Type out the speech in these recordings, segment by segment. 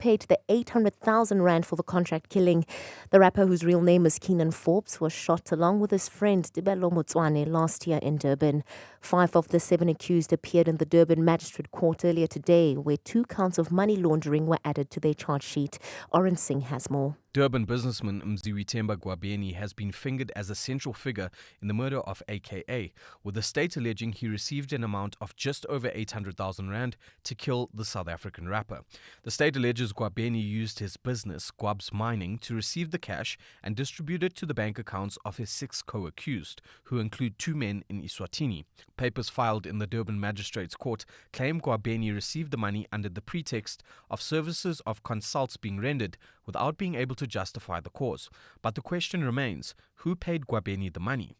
paid the 800,000 rand for the contract killing. The rapper, whose real name is Keenan Forbes, was shot along with his friend Tibelo Motswane last year in Durban. 5 of the 7 accused appeared in the Durban Magistrate Court earlier today, where 2 counts of money laundering were added to their charge sheet. Oren Singh has more. Durban businessman Mziwithemba Gwabeni has been fingered as a central figure in the murder of AKA, with the state alleging he received an amount of just over 800,000 rand to kill the South African rapper. The state alleges Gwabeni used his business, Gwab's Mining, to receive the cash and distribute it to the bank accounts of his 6 co-accused, who include 2 men in Eswatini. Papers filed in the Durban Magistrates Court claim Gwabeni received the money under the pretext of services of consults being rendered without being able to justify the cause. But the question remains, who paid Gwabeni the money?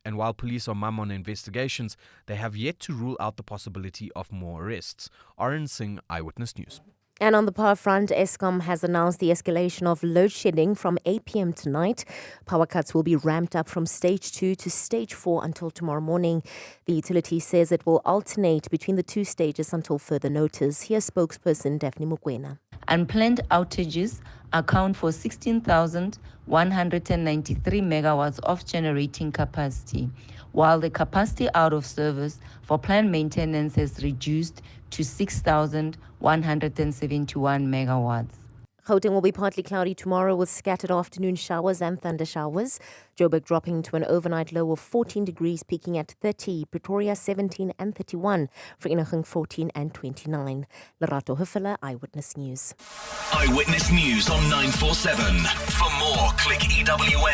And while police are mum on investigations, they have yet to rule out the possibility of more arrests. Oren Singh, Eyewitness News. And on the power front, Eskom has announced the escalation of load shedding from 8 p.m. tonight. Power cuts will be ramped up from stage 2 to stage 4 until tomorrow morning. The utility says it will alternate between the 2 stages until further notice. Here's spokesperson Daphne Mukwena. Unplanned outages account for 16,193 megawatts of generating capacity, while the capacity out of service for planned maintenance has reduced to 6,171 megawatts. Gauteng will be partly cloudy tomorrow with scattered afternoon showers and thunder showers. Joburg dropping to an overnight low of 14 degrees, peaking at 30. Pretoria 17 and 31. Vereeniging 14 and 29. Lerato Huffela, Eyewitness News. Eyewitness News on 947. For more, click ewn.co.za.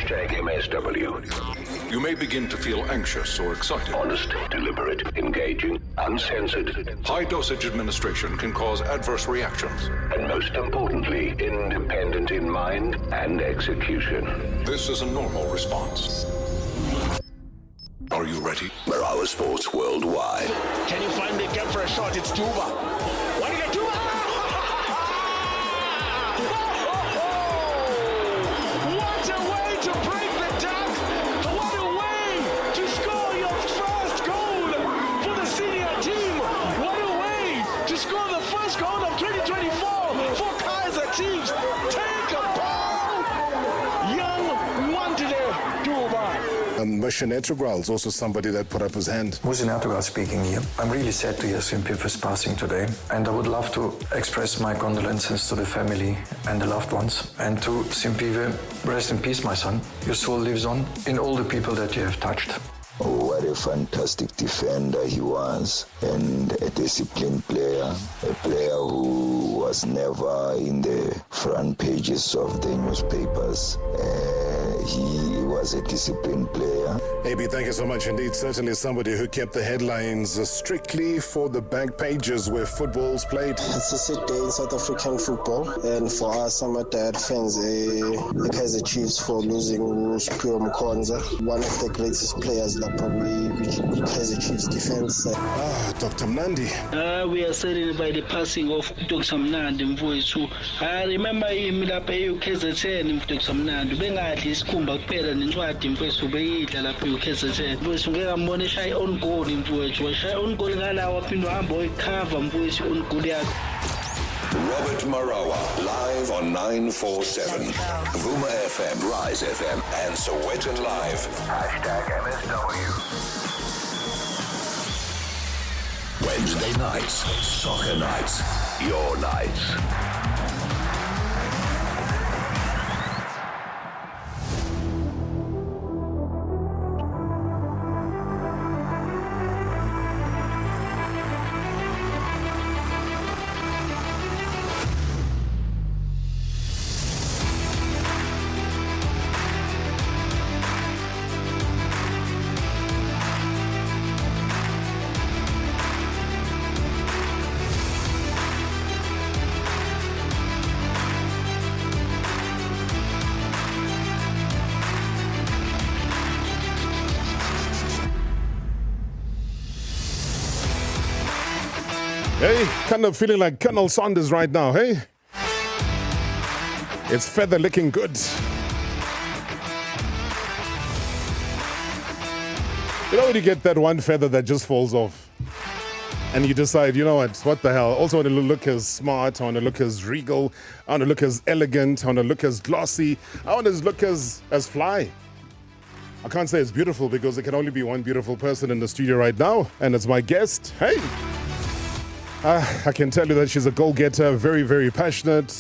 #MSW. You may begin to feel anxious or excited. Honest, deliberate, engaging, uncensored. High-dosage administration can cause adverse reactions. And most importantly, independent in mind and execution. This is a normal response. Are you ready? Marawa Sports Worldwide. Can you find the gap for a shot? It's Tuba. What do you get, Tuba? What a way to break the duck! What a way to score your first goal for the senior team! What a way to score the first goal of 2024 for Kaizer Chiefs! Take a ball! Young Wandile Tuba. Mission Integral is also somebody that put up his hand. Mission Integral speaking here. I'm really sad to hear Simpi's passing today, and I would love to express my condolences to the family and the loved ones. And to Simpi, rest in peace, my son. Your soul lives on in all the people that you have touched. Oh, what a fantastic defender he was, and a disciplined player, a player who was never in the front pages of the newspapers. He was a disciplined player. AB, thank you so much indeed. Certainly somebody who kept the headlines strictly for the back pages where football's played. It's a sad day in South African football, and for us, some Dad fans, the Kaizer Chiefs for losing Spiro Mkonza, one of the greatest players that probably Kaizer Chiefs defense. Dr. Mnandi. We are saddened by the passing of Dr. Mnandi Mfowethu. I remember him lapha eKZN Dr. Mnandi. Bengadli isikhumba kuphela nencwadi Mfowethu beyidla lapha eKZN. Mfowethu ngeke ngambone eshaya on goal Mfowethu. Washaya on goal ngalawa aphinda uhamba oyicover Mfowethu on goal yakhe. Robert Marawa, live on 947. Vuma FM, Rise FM, and Sowetan Live. #MSW. Wednesday nights, soccer nights, your nights. Hey, kind of feeling like Colonel Sanders right now, hey? It's feather looking good. You know when you get that one feather that just falls off and you decide, you know what the hell? Also want to look as smart, I want to look as regal, I want to look as elegant, I want to look as glossy, I want to look as fly. I can't say it's beautiful because there can only be one beautiful person in the studio right now, and it's my guest. Hey! I can tell you that she's a goal-getter, very, very passionate.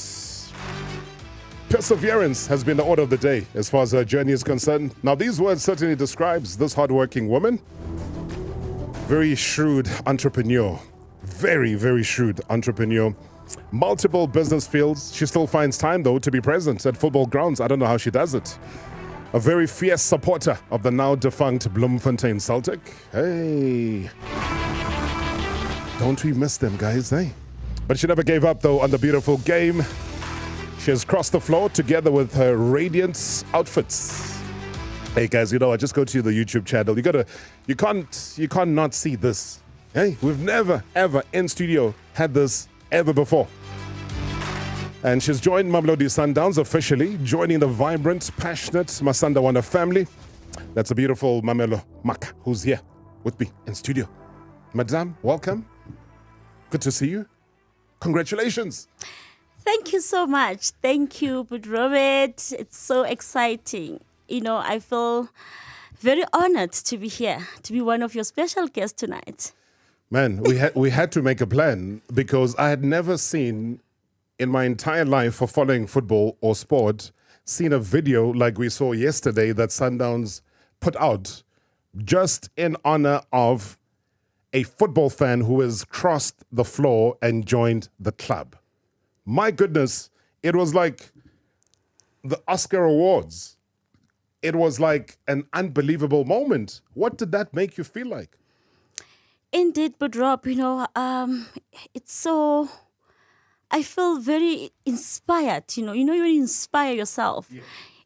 Perseverance has been the order of the day as far as her journey is concerned. Now, these words certainly describes this hardworking woman. Very shrewd entrepreneur. Very, very shrewd entrepreneur. Multiple business fields. She still finds time, though, to be present at football grounds. I don't know how she does it. A very fierce supporter of the now defunct Bloemfontein Celtic. Hey. Don't we miss them, guys, eh? But she never gave up, though, on the beautiful game. She has crossed the floor together with her Radiance outfits. Hey guys, you know what? Just go to the YouTube channel. You can't not see this. Hey, we've never ever in studio had this ever before. And she's joined Mamelodi Sundowns officially, joining the vibrant, passionate Masandawana family. That's a beautiful Mamello Makha who's here with me in studio. Madame, welcome. Good to see you. Congratulations. Thank you so much. Thank you, but Robert. It's so exciting. You know, I feel very honored to be here, to be one of your special guests tonight. Man, we had to make a plan because I had never seen in my entire life for following football or sport, seen a video like we saw yesterday that Sundowns put out just in honor of a football fan who has crossed the floor and joined the club. My goodness, it was like the Oscar Awards. It was like an unbelievable moment. What did that make you feel like? Indeed, but Rob, you know, it's so... I feel very inspired, you know, when you inspire yourself. Yeah.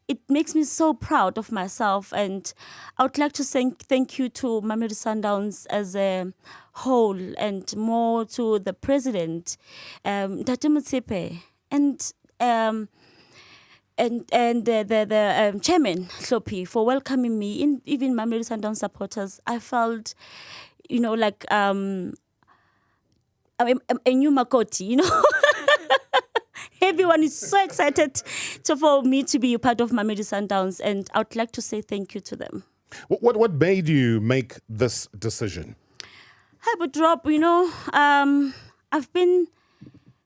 It makes me so proud of myself, and I would like to thank you to Mamelodi Sundowns as a whole, and more to the president, Tate Motsepe, and the chairman Hlopi for welcoming me. In even Mamelodi Sundowns supporters, I felt, you know, like I'm a new Makoti, you know. Everyone is so excited for me to be a part of Mamelodi Sundowns, and I would like to say thank you to them. What made you make this decision? Hi, but Rob, you know, I've been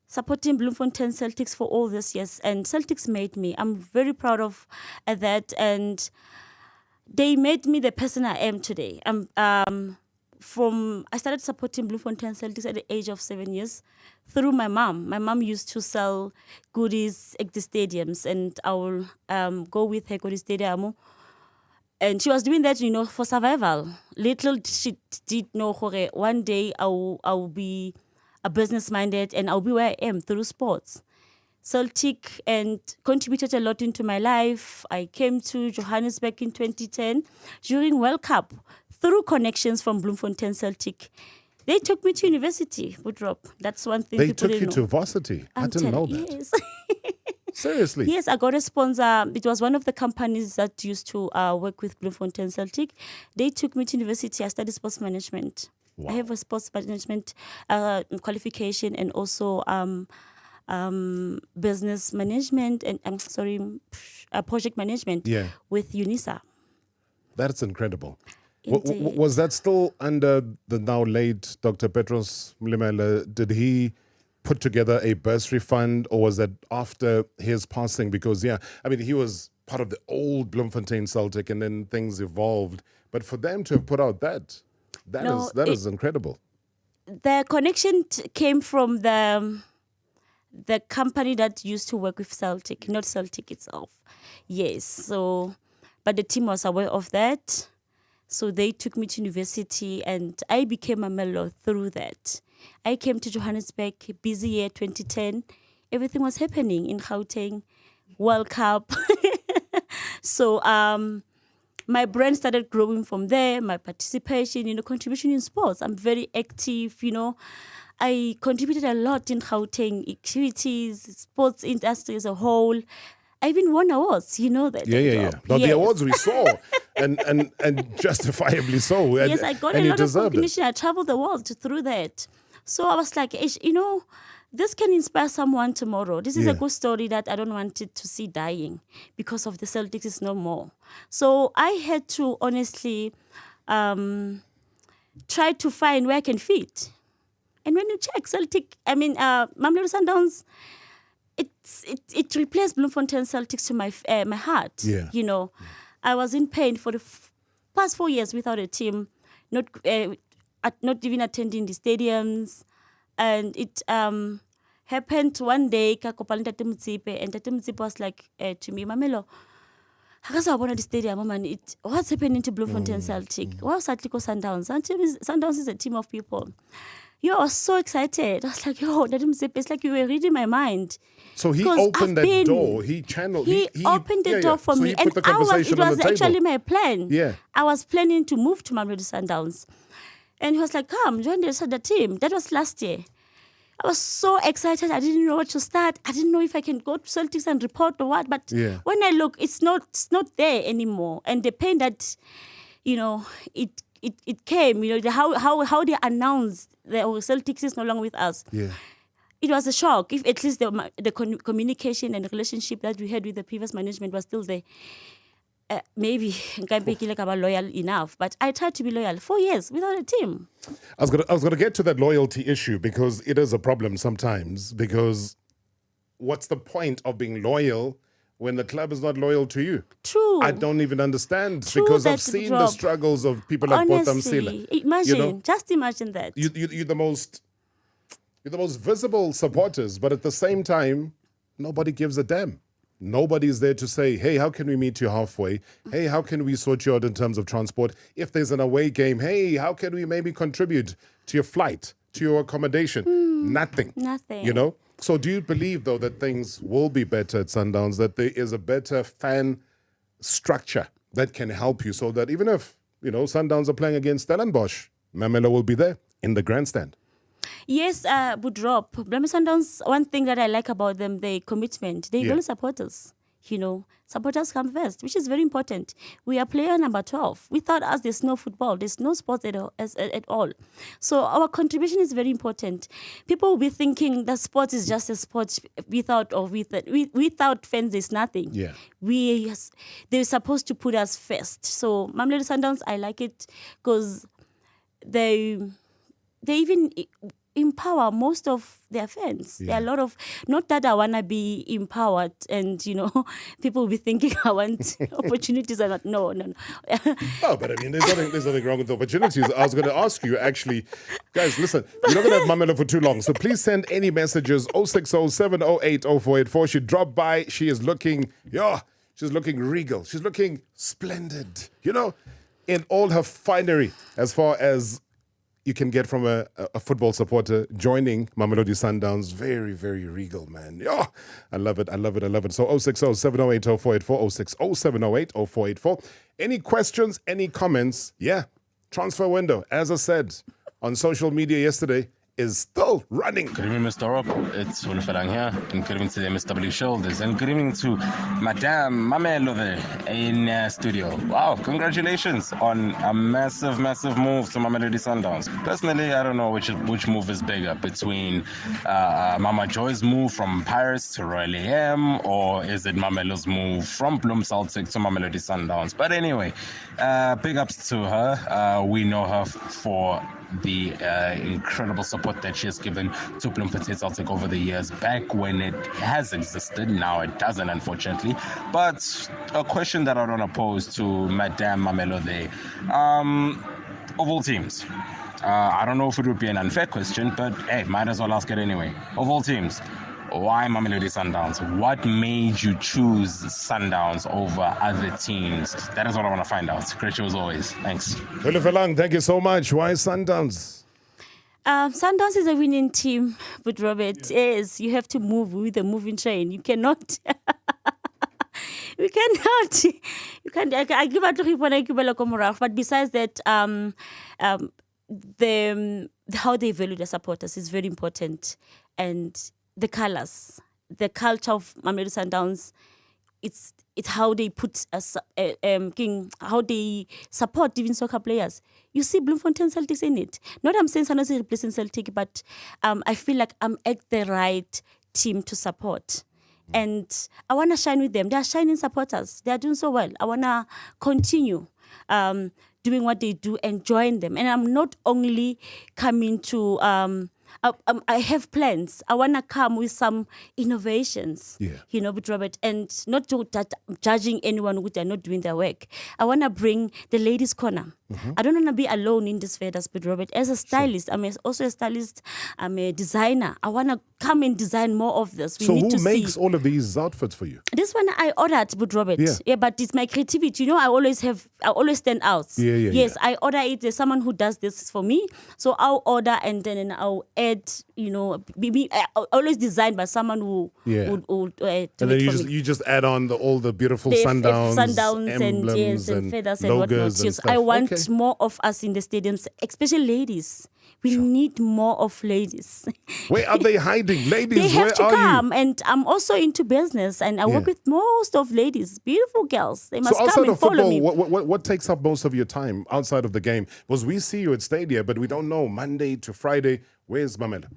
supporting Bloemfontein Celtics for all these years, and Celtics made me. I'm very proud of that, and they made me the person I am today. I started supporting Bloemfontein Celtics at the age of 7 years through my mom. My mom used to sell goodies at the stadiums, and I will go with her to the stadium. And she was doing that, you know, for survival. Little she did know one day I will be a business-minded, and I'll be where I am through sports. Celtic and contributed a lot into my life. I came to Johannesburg in 2010 during World Cup through connections from Bloemfontein Celtic. They took me to university, Woodrop. That's one thing. They took you to varsity? I didn't know that. Yes. Seriously? Yes, I got a sponsor. It was one of the companies that used to work with Bloemfontein Celtic. They took me to university. I studied sports management. Wow. I have a sports management qualification, and also business management and project management with UNISA. That's incredible. Was that still under the now late Dr. Petros Mlimela? Did he put together a bursary fund, or was that after his passing? Because, he was part of the old Bloemfontein Celtic, and then things evolved. But for them to have put out that is incredible. The connection came from the company that used to work with Celtic, not Celtic itself. Yes, so, but the team was aware of that. So they took me to university, and I became a Mamello through that. I came to Johannesburg, busy year 2010. Everything was happening in Gauteng, World Cup. So my brand started growing from there, my participation, contribution in sports. I'm very active, I contributed a lot in Gauteng activities, sports industry as a whole. I even won awards, you know that. Yeah. No, yes. the awards we saw, and justifiably so. And, yes, I got and a you lot of deserved recognition. I traveled the world through that. So I was like, you know, this can inspire someone tomorrow. This is a good story that I don't want it to see dying because of the Celtics is no more. So I had to honestly try to find where I can fit. And when you check Mamello Sundowns, it replaced Bloemfontein Celtics to my heart. Yeah. You know, I was in pain for the past 4 years without a team, not even attending the stadiums, and it happened one day. And Tate Mutsipe was like to me, Mamello, I want the stadium, man. What's happening to Bloemfontein Celtic? What's Atlico Sundowns? Sundowns is a team of people. I was so excited. I was like, it's like you were reading my mind. So he opened that door. He channeled. He opened the door for so me. He put the it conversation on was the table. actually my plan. Yeah. I was planning to move to Mamello Sundowns. And he was like, come, join the team. That was last year. I was so excited. I didn't know what to start. I didn't know if I can go to Celtics and report or what. But when I look, it's not there anymore. And the pain that, it came, how they announced that Celtics is no longer with us. Yeah. It was a shock. If at least the communication and the relationship that we had with the previous management was still there, maybe I'm loyal enough. But I tried to be loyal 4 years without a team. I was gonna get to that loyalty issue because it is a problem sometimes. Because what's the point of being loyal when the club is not loyal to you? True. I don't even understand. True, because I've that's seen the the struggles of people like Botam Honestly, Sila. imagine, just imagine that. You're the most visible supporters, but at the same time, nobody gives a damn. Nobody's there to say, hey, how can we meet you halfway? Hey, how can we sort you out in terms of transport? If there's an away game, hey, how can we maybe contribute to your flight, to your accommodation? Nothing. Nothing. So do you believe, though, that things will be better at Sundowns, that there is a better fan structure that can help you so that even if, Sundowns are playing against Stellenbosch, Mamello will be there in the grandstand? Yes, Budrop. Mamello Sundowns, one thing that I like about them, their commitment. They really support us. Supporters come first, which is very important. We are player number 12. Without us, there's no football. There's no sports at all. So our contribution is very important. People will be thinking that sports is just a sport without fans, there's nothing. Yeah. They're supposed to put us first. So Mamello Sundowns, I like it because they even empower most of their fans. There are a lot of, not that I want to be empowered and, people will be thinking I want opportunities or not. No. No, but I mean, there's nothing wrong with opportunities. I was going to ask you, actually, guys, listen, we're not going to have Mamello for too long, so please send any messages, 060-708-0484. She dropped by. She is looking, she's looking regal. She's looking splendid, in all her finery as far as you can get from a football supporter joining Mamelodi Sundowns. Very, very regal, man. I love it. So 060-708-0484, 060-708-0484. Any questions, any comments? Transfer window, as I said on social media yesterday, is still running. Good evening, Mr. Rob. It's Wulufelang here. And good evening to the MSW Shoulders. And good evening to Madame Mamello there in studio. Wow, congratulations on a massive, massive move to Mamelodi Sundowns. Personally, I don't know which move is bigger, between Mama Joy's move from Pirates to Royal AM, or is it Mamello's move from Bloem Celtic to Mamelodi Sundowns? But anyway, big ups to her. We know her for the incredible support that she has given to Bloemfontein Celtic over the years, back when it has existed. Now it doesn't, unfortunately. But a question that I want to pose to Madame Mamello there. Of all teams, I don't know if it would be an unfair question, but hey, might as well ask it anyway. Of all teams, why Mamelodi Sundowns? What made you choose Sundowns over other teams? That is what I want to find out. Great show as always. Thanks. Wulufelang, thank you so much. Why Sundowns? Sundowns is a winning team, but Robert, yes, you have to move with the moving train. You cannot. We cannot. You can't. I give out to people but besides that, how they value the supporters is very important, and the colors, the culture of Mamelodi Sundowns it's how they put how they support even soccer players. You see Bloemfontein Celtics in it. Not I'm saying Sundowns is replacing Celtic, but I feel like I'm at the right team to support. And I want to shine with them. They are shining supporters. They are doing so well. I want to continue doing what they do and join them. And I'm not only coming to... I have plans. I want to come with some innovations, but Robert, and not judging anyone who they're not doing their work. I want to bring the ladies' corner. I don't want to be alone in this fair, but Robert, as a stylist, I'm also a stylist. I'm a designer. I want to come and design more of this. So who makes all of these outfits for you? This one I ordered, but Robert. Yeah, but it's my creativity. I always stand out. Yes, I order it. There's someone who does this for me. So I'll order and then I'll add, I always designed by someone who would and then you just add on all the beautiful Sundowns emblems and feathers and logos whatnot. and stuff. I want more of us in the stadiums, especially ladies. We need more of ladies. Where are they hiding? Ladies, they have where to are come. you? And I'm also into business, and I work with most of ladies, beautiful girls. They must So outside come and of follow football, me. what takes up most of your time outside of the game? Because we see you at Stadia, but we don't know Monday to Friday. Where's Mamello?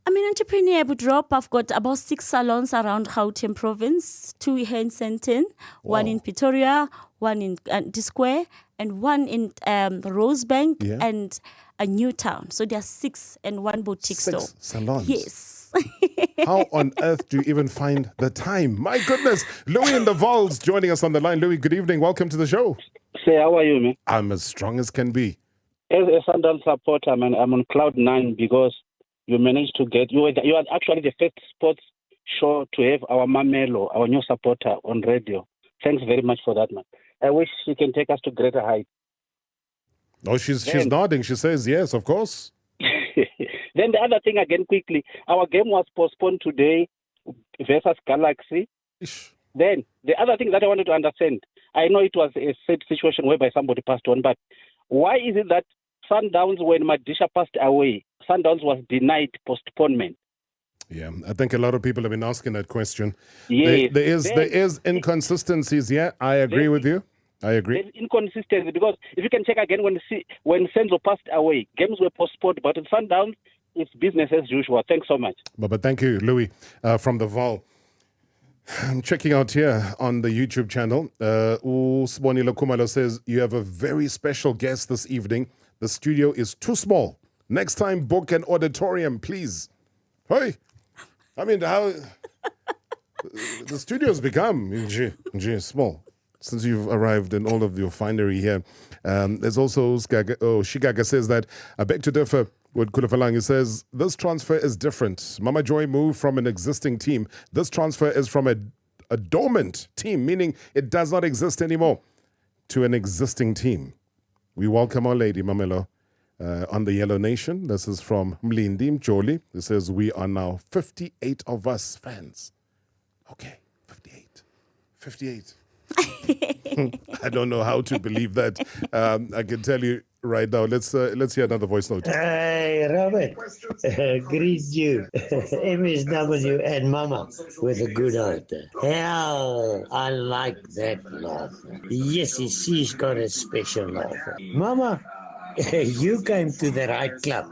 I'm an entrepreneur, but drop. I've got about 6 salons around Gauteng province, 2 here in Sandton, 1 in Pretoria, 1 in the Square, and 1 in Rosebank and a new town. So there are 6 and 1 boutique store. 6 salons? Yes. How on earth do you even find the time? My goodness. Louis in the Vols joining us on the line. Louis, good evening. Welcome to the show. Say, how are you, man? I'm as strong as can be. As a Sundowns supporter, man, I'm on cloud 9 because you managed to get... You are actually the first sports show to have our Mamello, our new supporter, on radio. Thanks very much for that, man. I wish she can take us to greater heights. Oh, she's nodding. She says yes, of course. Then the other thing again, quickly, our game was postponed today versus Galaxy. Then the other thing that I wanted to understand, I know it was a sad situation whereby somebody passed on, but why is it that Sundowns, when Madisha passed away, Sundowns was denied postponement? Yeah, I think a lot of people have been asking that question. Yes. There is inconsistencies. Yeah, I agree with you. I agree. There's inconsistency because if you can check again, when Senzo passed away, games were postponed, but in Sundowns, it's business as usual. Thanks so much. But thank you, Louis, from the Vol. I'm checking out here on the YouTube channel. Usbonile Kumalo says, you have a very special guest this evening. The studio is too small. Next time, book an auditorium, please. Hey, I mean, how the studio's become small since you've arrived in all of your finery here. There's also Shigaga says that, I beg to differ with Kulafalang. He says, this transfer is different. Mama Joy moved from an existing team. This transfer is from a dormant team, meaning it does not exist anymore, to an existing team. We welcome our lady, Mamello, on the Yellow Nation. This is from Mlindi Mjoli. It says, we are now 58 of us fans. Okay, 58. I don't know how to believe that. I can tell you right now. Let's hear another voice note. Hey, Robert. Greet you. MSW and Mama with a good answer. Hell, I like that laugh. Yes, she's got a special laugh. Mama, you came to the right club.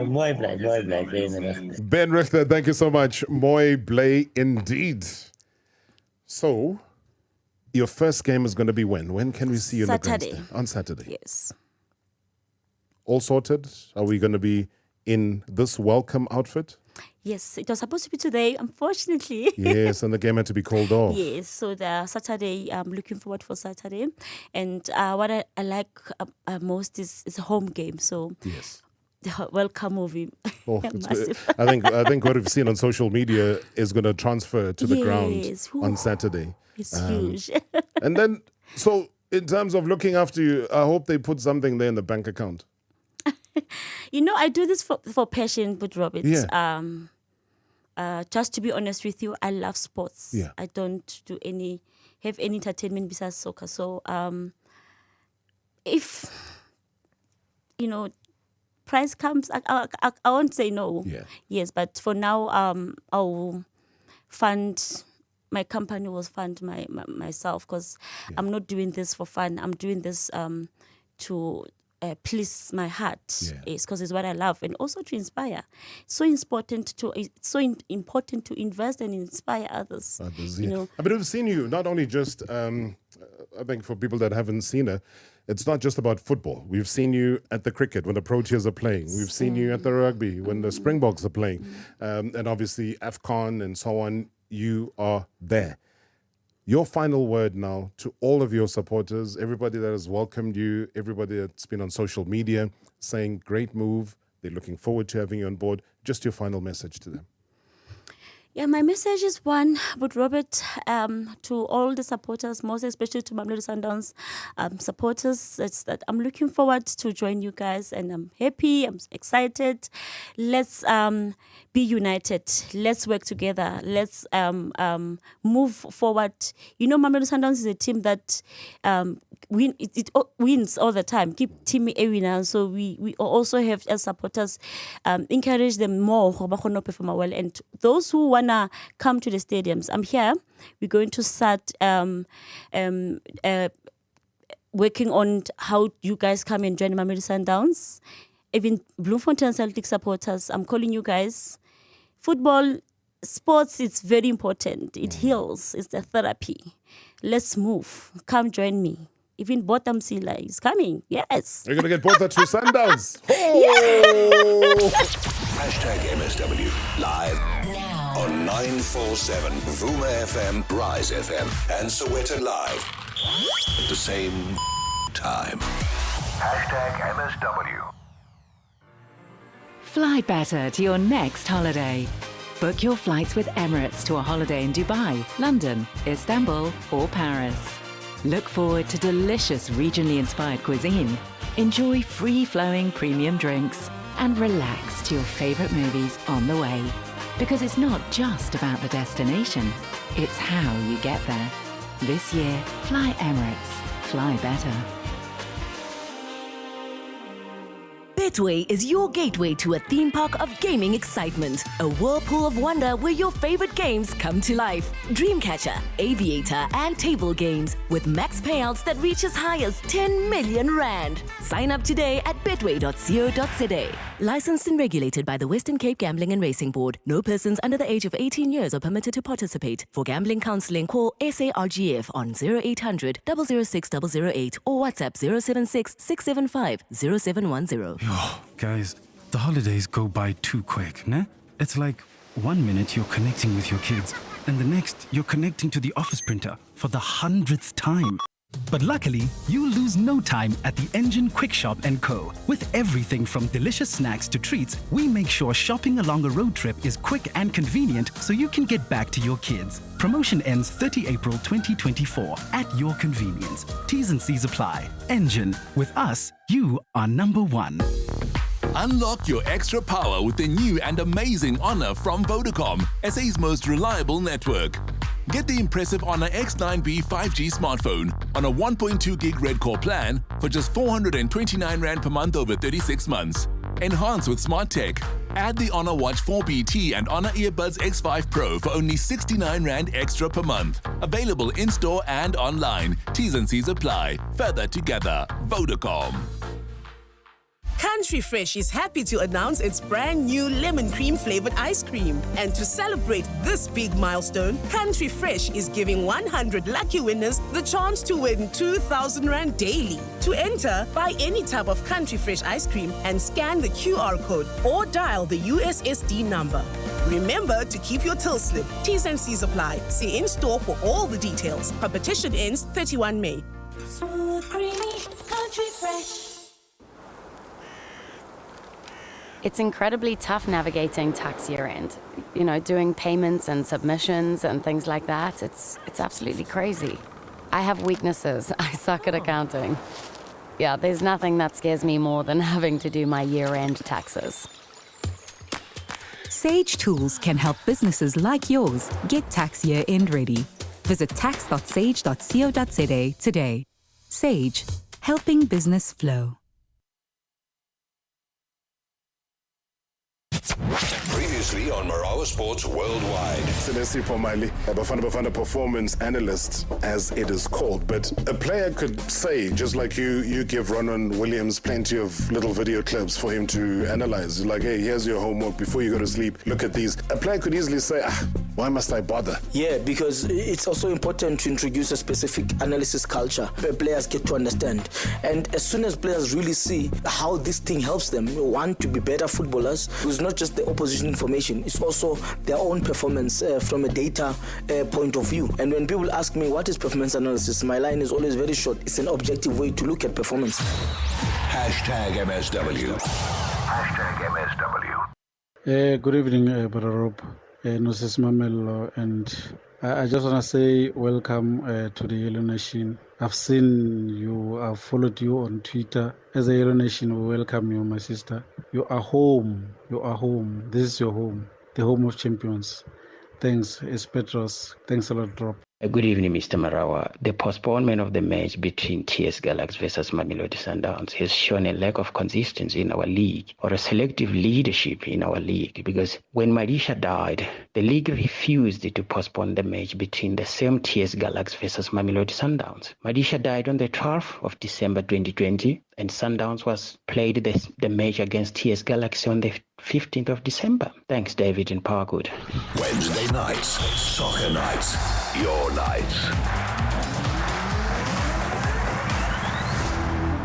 Mooi blij. Ben Richter, thank you so much. Mooi blij indeed. So, your first game is going to be when? When can we see you Saturday. in the grandstand? On Saturday. Yes. All sorted? Are we going to be in this welcome outfit? Yes, it was supposed to be today, unfortunately. Yes, and the game had to be called off. Yes, so the Saturday, I'm looking forward for Saturday. And what I like most is a home game. So yes. The welcome movie. Oh, I think what we've seen on social media is going to transfer to the ground on Saturday. It's huge. And then, so in terms of looking after you, I hope they put something there in the bank account. I do this for passion, but Robert. Yeah. Just to be honest with you, I love sports. Yeah. I don't have any entertainment besides soccer. So if price comes, I won't say no. Yeah. Yes, but for now, I'll fund my company will fund myself, because I'm not doing this for fun. I'm doing this to please my heart. It's because it's what I love, and also to inspire. It's so important to invest and inspire others. You know, I mean, we've seen you not only just. I think for people that haven't seen her, it's not just about football. We've seen you at the cricket when the Proteas are playing. We've seen you at the rugby when the Springboks are playing. And obviously AFCON and so on, you are there. Your final word now to all of your supporters, everybody that has welcomed you, everybody that's been on social media saying, great move, they're looking forward to having you on board. Just your final message to them. Yeah, my message is one, but Robert, to all the supporters, most especially to Mamello Sundowns supporters, it's that I'm looking forward to join you guys, and I'm happy, I'm excited. Let's be united. Let's work together. Let's move forward. You know, Mamello Sundowns is a team that it wins all the time. Keep team a winner. So we also have, as supporters, encourage them more to perform well. And those who wanna come to the stadiums, I'm here. We're going to start working on how you guys come and join Mamello Sundowns. Even Bloemfontein Celtic supporters, I'm calling you guys. Football, sports, it's very important. It heals. It's the therapy. Let's move. Come join me. Even Bottom Sila is coming. Yes. You're going to get both at two Sundowns. Oh! Hashtag MSW live now on 947 Vuma FM, Rise FM, and Soweto Live at the same time. Hashtag MSW. Fly better to your next holiday. Book your flights with Emirates to a holiday in Dubai, London, Istanbul, or Paris. Look forward to delicious regionally inspired cuisine. Enjoy free-flowing premium drinks and relax to your favorite movies on the way. Because it's not just about the destination, it's how you get there. This year, fly Emirates. Fly better. Betway is your gateway to a theme park of gaming excitement. A whirlpool of wonder where your favorite games come to life. Dreamcatcher, Aviator, and table games with max payouts that reach as high as 10 million rand. Sign up today at betway.co.za. Licensed and regulated by the Western Cape Gambling and Racing Board. No persons under the age of 18 years are permitted to participate. For gambling counseling, call SARGF on 0800 006 008 or WhatsApp 076 675 0710. Guys, the holidays go by too quick, ne? It's like 1 minute you're connecting with your kids, and the next you're connecting to the office printer for the 100th time. But luckily, you lose no time at the Engine Quick Shop & Co. With everything from delicious snacks to treats, we make sure shopping along a road trip is quick and convenient so you can get back to your kids. Promotion ends 30 April 2024 at your convenience. T's and C's apply. Engine. With us, you are number one. Unlock your extra power with the new and amazing Honor from Vodacom, SA's most reliable network. Get the impressive Honor X9B 5G smartphone on a 1.2 gig Red Core plan for just 429 Rand per month over 36 months. Enhance with smart tech. Add the Honor Watch 4BT and Honor Earbuds X5 Pro for only 69 Rand extra per month. Available in-store and online. T's and C's apply. Further together. Vodacom. Country Fresh is happy to announce its brand new lemon cream flavored ice cream. And to celebrate this big milestone, Country Fresh is giving 100 lucky winners the chance to win 2,000 Rand daily. To enter, buy any type of Country Fresh ice cream and scan the QR code or dial the USSD number. Remember to keep your till slip. T's and C's apply. See in store for all the details. Competition ends 31 May. Smooth, creamy, Country Fresh. It's incredibly tough navigating tax year end. You know, doing payments and submissions and things like that. It's absolutely crazy. I have weaknesses. I suck at accounting. Yeah, there's nothing that scares me more than having to do my year-end taxes. Sage Tools can help businesses like yours get tax year-end ready. Visit tax.sage.co.za today. Sage, helping business flow. Preview Previously on Marawa Sports Worldwide. Celeste Pomali, a Bafana performance analyst, as it is called. But a player could say, just like you give Ronan Williams plenty of little video clips for him to analyze. Like, hey, here's your homework before you go to sleep. Look at these. A player could easily say, why must I bother? Yeah, because it's also important to introduce a specific analysis culture where players get to understand. And as soon as players really see how this thing helps them want to be better footballers, it's not just the opposition information, it's also their own performance from a data point of view. And when people ask me what is performance analysis, my line is always very short. It's an objective way to look at performance. Hashtag MSW. Hashtag MSW. Good evening, Brother Rob, Noses Mamello, and I just want to say welcome to the Yellow Nation. I've seen you, I've followed you on Twitter. As a Yellow Nation, we welcome you, my sister. You are home. You are home. This is your home, the home of champions. Thanks, it's Petros. Thanks a lot, Rob. Good evening, Mr. Marawa. The postponement of the match between TS Galaxy versus Mamelodi Sundowns has shown a lack of consistency in our league, or a selective leadership in our league, because when Madisha died, the league refused to postpone the match between the same TS Galaxy versus Mamelodi Sundowns. Madisha died on the 12th of December 2020, and Sundowns was played the match against TS Galaxy on the 15th of December. Thanks, David and Parkwood. Wednesday nights, soccer nights, your nights.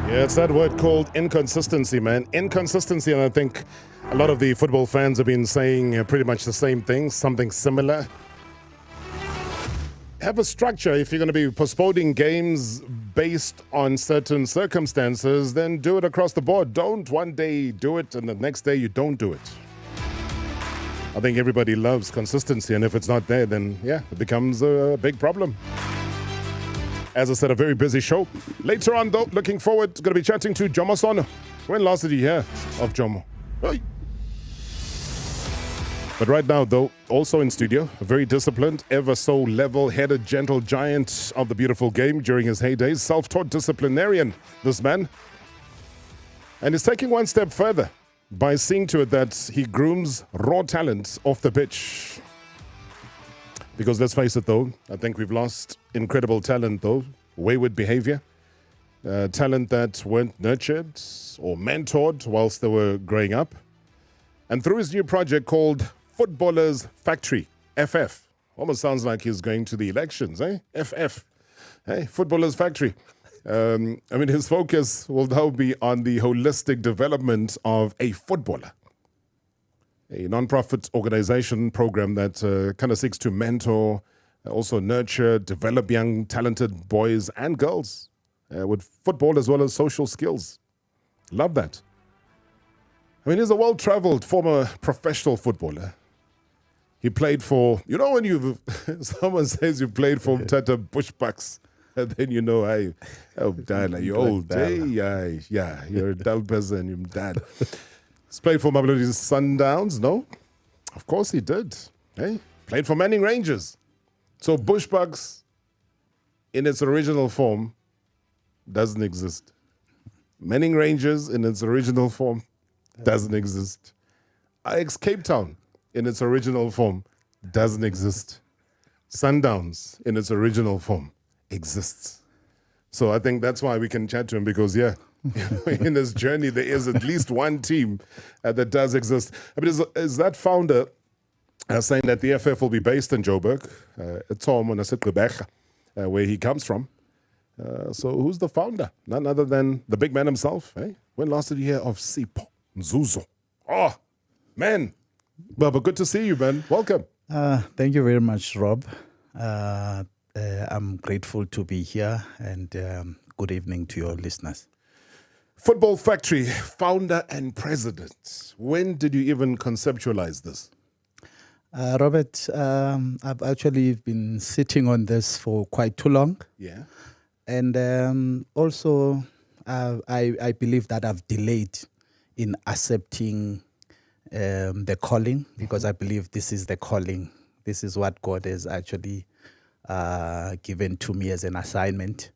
Yeah, it's that word called inconsistency, man. Inconsistency, and I think a lot of the football fans have been saying pretty much the same thing, something similar. Have a structure. If you're going to be postponing games based on certain circumstances, then do it across the board. Don't one day do it and the next day you don't do it. I think everybody loves consistency, and if it's not there, then yeah, it becomes a big problem. As I said, a very busy show. Later on, though, looking forward, going to be chatting to Jomo Sono. When last did you hear of Jomo? Hey. But right now, though, also in studio, a very disciplined, ever so level-headed, gentle giant of the beautiful game during his heydays, self-taught disciplinarian, this man. And he's taking one step further by seeing to it that he grooms raw talent off the pitch. Because let's face it, though, I think we've lost incredible talent, though, wayward behavior, talent that weren't nurtured or mentored whilst they were growing up. And through his new project called Footballers Factory, FF. Almost sounds like he's going to the elections, eh? FF. Hey, Footballers Factory. His focus will now be on the holistic development of a footballer. A non-profit organization program that kind of seeks to mentor, also nurture, develop young, talented boys and girls with football as well as social skills. Love that. He's a well-traveled former professional footballer. He played for, when someone says you played for Tata Bushbucks, and then hey, you're old. Hey, yeah, you're a dull person, you're dad. He's played for Mamelodi Sundowns, no? Of course he did. Hey, played for Manning Rangers. So Bushbucks, in its original form, doesn't exist. Manning Rangers, in its original form, doesn't exist. Ajax Cape Town, in its original form, doesn't exist. Sundowns, in its original form, exists. So I think that's why we can chat to him, because, in his journey, there is at least one team that does exist. Is that founder saying that the FF will be based in Joburg? It's home on where he comes from. So who's the founder? None other than the big man himself. Eh? When last did you hear of Sipho Ndzuzo? Oh, man. Baba, good to see you, man. Welcome. Thank you very much, Rob. I'm grateful to be here, and good evening to your listeners. Football Factory, founder and president. When did you even conceptualize this? Robert, I've actually been sitting on this for quite too long. Yeah. And also, I believe that I've delayed in accepting the calling, because I believe this is the calling. This is what God has actually given to me as an assignment.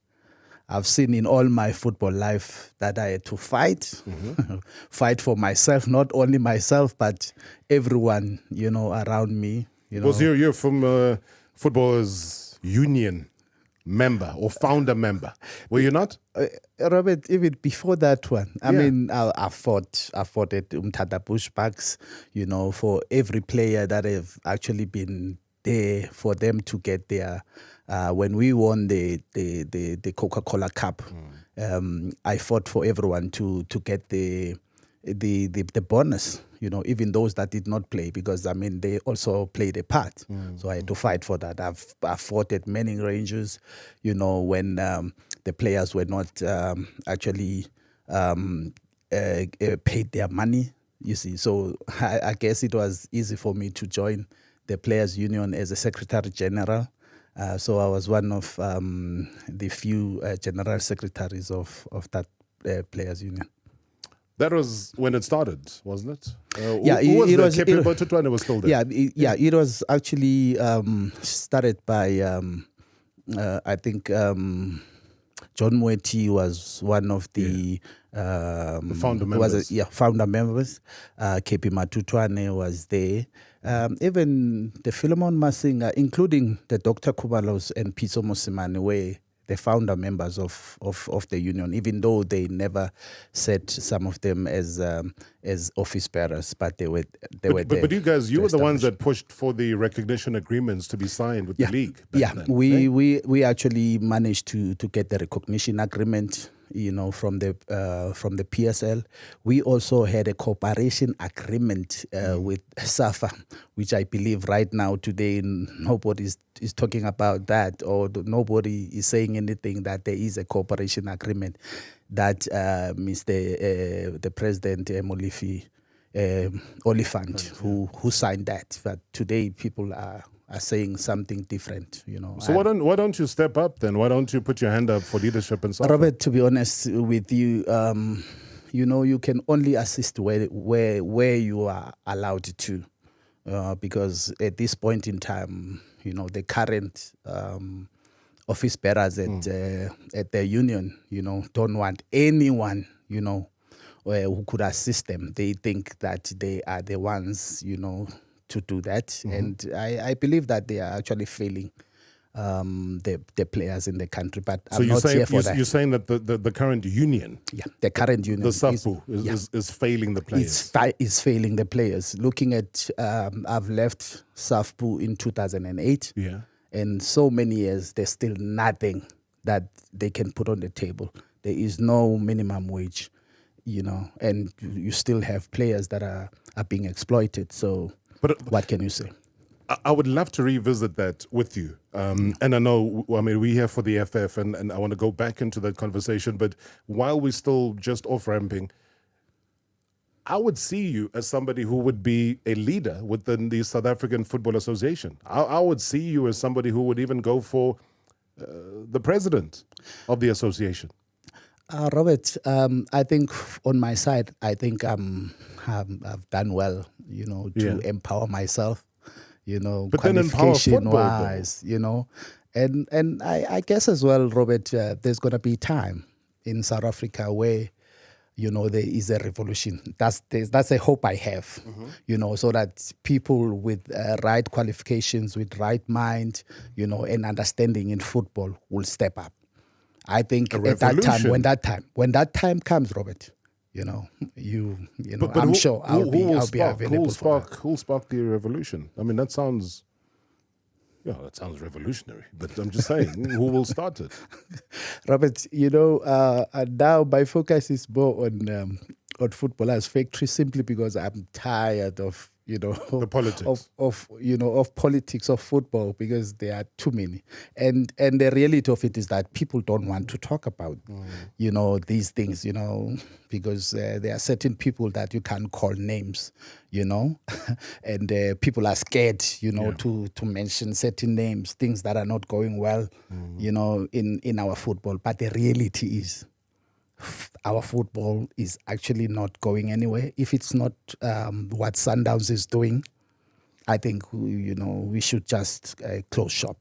I've seen in all my football life that I had to fight, fight for myself, not only myself, but everyone, around me. Because you're from Footballers Union member or founder member, were you not? Robert, even before that one, I mean, I fought at Umtata Bushbacks, for every player that have actually been there for them to get their. When we won the Coca-Cola Cup, I fought for everyone to get the bonus. Even those that did not play, because I mean they also played a part. So I had to fight for that. I've fought at many ranges, when the players were not actually paid their money. You see, so I guess it was easy for me to join the Players Union as a Secretary General. So I was one of the few general secretaries of that Players Union. That was when it started, wasn't it? It was. It was still there. It was actually started by I think John Mweti was one of the founder members. Founder members. KP Matutwane was there. Even the Philemon Masinga, including the Dr. Kubalos and Pitso Mosimane, were the founder members of the union, even though they never set some of them as office bearers, but they were there. But you guys, you were the ones that pushed for the recognition agreements to be signed with the league. We actually managed to get the recognition agreement, from the PSL. We also had a cooperation agreement with SAFA, which I believe right now today nobody is talking about that, or nobody is saying anything that there is a cooperation agreement that the President Molifi Oliphant who signed that. But today people are saying something different, So why don't you step up then? Why don't you put your hand up for leadership and stuff? Robert, to be honest with you, you can only assist where you are allowed to, because at this point in time, the current office bearers at the union, don't want anyone, who could assist them. They think that they are the ones, to do that. And I believe that they are actually failing the players in the country. But I'm not here for that. You're saying that the current union, the current union, the SAFU, is failing the players. It's failing the players. Looking at, I've left SAFPU in 2008. And so many years, there's still nothing that they can put on the table. There is no minimum wage, and you still have players that are being exploited. So what can you say? I would love to revisit that with you. And I know, we're here for the FF, and I want to go back into that conversation. But while we're still just off-ramping, I would see you as somebody who would be a leader within the South African Football Association. I would see you as somebody who would even go for the president of the association. Robert, I think on my side, I think I've done well, to empower myself, but then empower football, wise, and I guess as well, Robert, there's going to be time in South Africa where, there is a revolution. That's a hope I have, so that people with right qualifications, with right mind, and understanding in football will step up. I think at that time, when that time comes, Robert, I'm sure I'll be available for that. Who'll spark the revolution? I mean, that sounds revolutionary, but I'm just saying, who will start it? Robert, now my focus is more on footballers' factory, simply because I'm tired of the politics of politics of football, because there are too many, and the reality of it is that people don't want to talk about these things, because there are certain people that you can't call names, and people are scared, to mention certain names, things that are not going well, in our football. But the reality is, our football is actually not going anywhere. If it's not what Sundowns is doing, I think we should just close shop.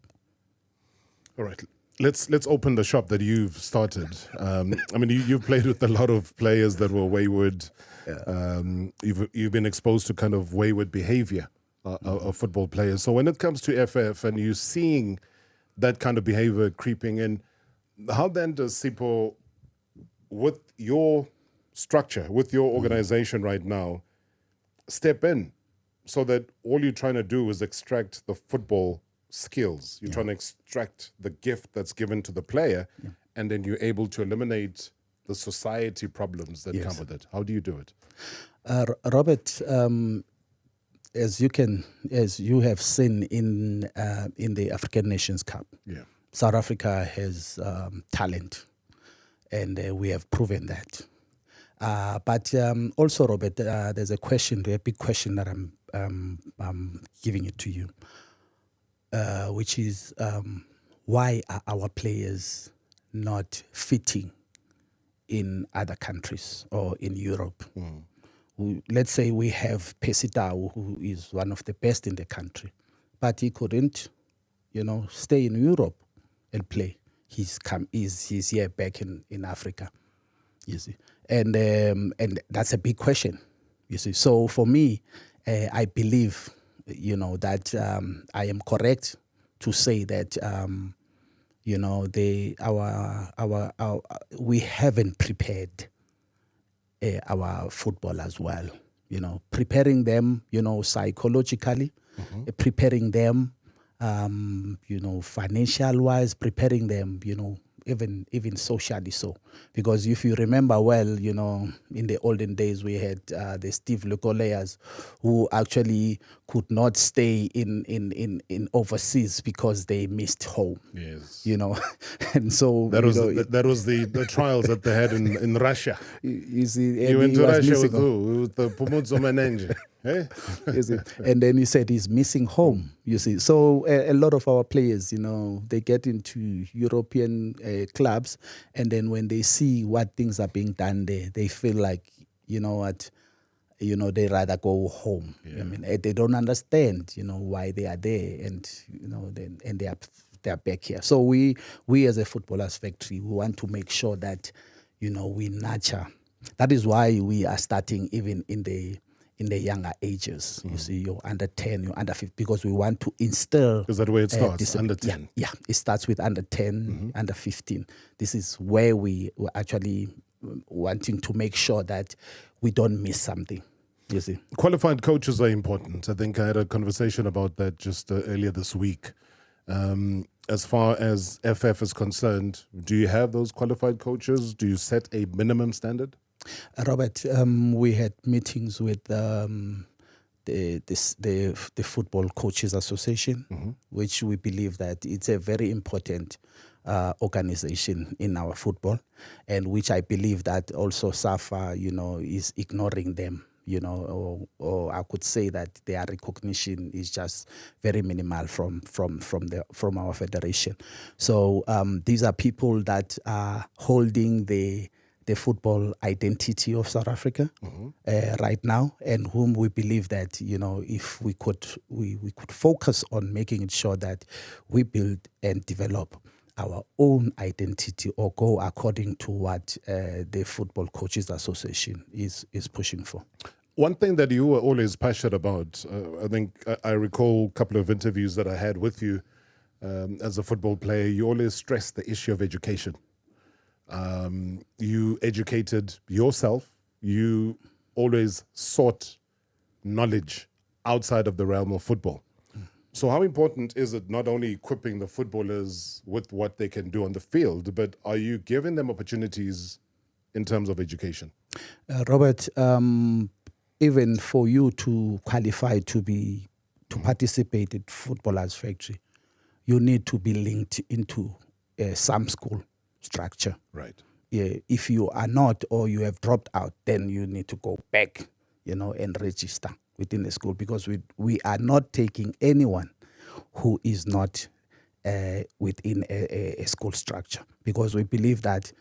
All right. let's open the shop that you've started. I mean, you've played with a lot of players that were wayward. You've been exposed to kind of wayward behavior of football players. So when it comes to FF and you're seeing that kind of behavior creeping in, how then does Sipho, with your structure, with your organization right now, step in so that all you're trying to do is extract the football skills? You're trying to extract the gift that's given to the player, and then you're able to eliminate the society problems that come with it. How do you do it? Robert, as you have seen in the African Nations Cup, South Africa has talent, and we have proven that. But also, Robert, there's a question, a big question that I'm giving it to you, which is why are our players not fitting in other countries or in Europe? Let's say we have Pesitao, who is one of the best in the country, but he couldn't, stay in Europe and play. He's here back in Africa, you see, and that's a big question, you see. So for me, I believe, that I am correct to say that we haven't prepared our footballers well, preparing them, psychologically, preparing them, financial wise, preparing them, even socially so. Because if you remember well, in the olden days we had the Steve Lukoleas who actually could not stay in overseas because they missed home. Yes. And so that was the trials that they had in Russia. You see, you went to Russia with who? With the Pumuzo Menenge. And then he said he's missing home, you see. So a lot of our players, they get into European clubs, and then when they see what things are being done there, they feel like, they rather go home. I mean, they don't understand, why they are there, and and they are back here. So we as a footballers factory, we want to make sure that we nurture. That is why we are starting even in the younger ages. You see, you're under 10, you're under 15, because we want to instill. Is that where it starts? Under 10? Yeah, it starts with under 10, under 15. This is where we were actually wanting to make sure that we don't miss something. You see, qualified coaches are important. I think I had a conversation about that just earlier this week. As far as FF is concerned, do you have those qualified coaches? Do you set a minimum standard? Robert, we had meetings with the Football Coaches Association, which we believe that it's a very important organization in our football, and which I believe that also SAFA, is ignoring them. Or I could say that their recognition is just very minimal from our federation. So these are people that are holding the football identity of South Africa right now, and whom we believe that if we could focus on making sure that we build and develop our own identity, or go according to what the Football Coaches Association is pushing for. One thing that you were always passionate about, I think I recall a couple of interviews that I had with you as a football player, you always stressed the issue of education. You educated yourself. You always sought knowledge outside of the realm of football. So how important is it not only equipping the footballers with what they can do on the field, but are you giving them opportunities in terms of education? Robert, even for you to qualify to participate in Footballers Factory, you need to be linked into some school structure. Right. Yeah. If you are not, or you have dropped out, then you need to go back, and register within the school, because we are not taking anyone who is not within a school structure, because we believe that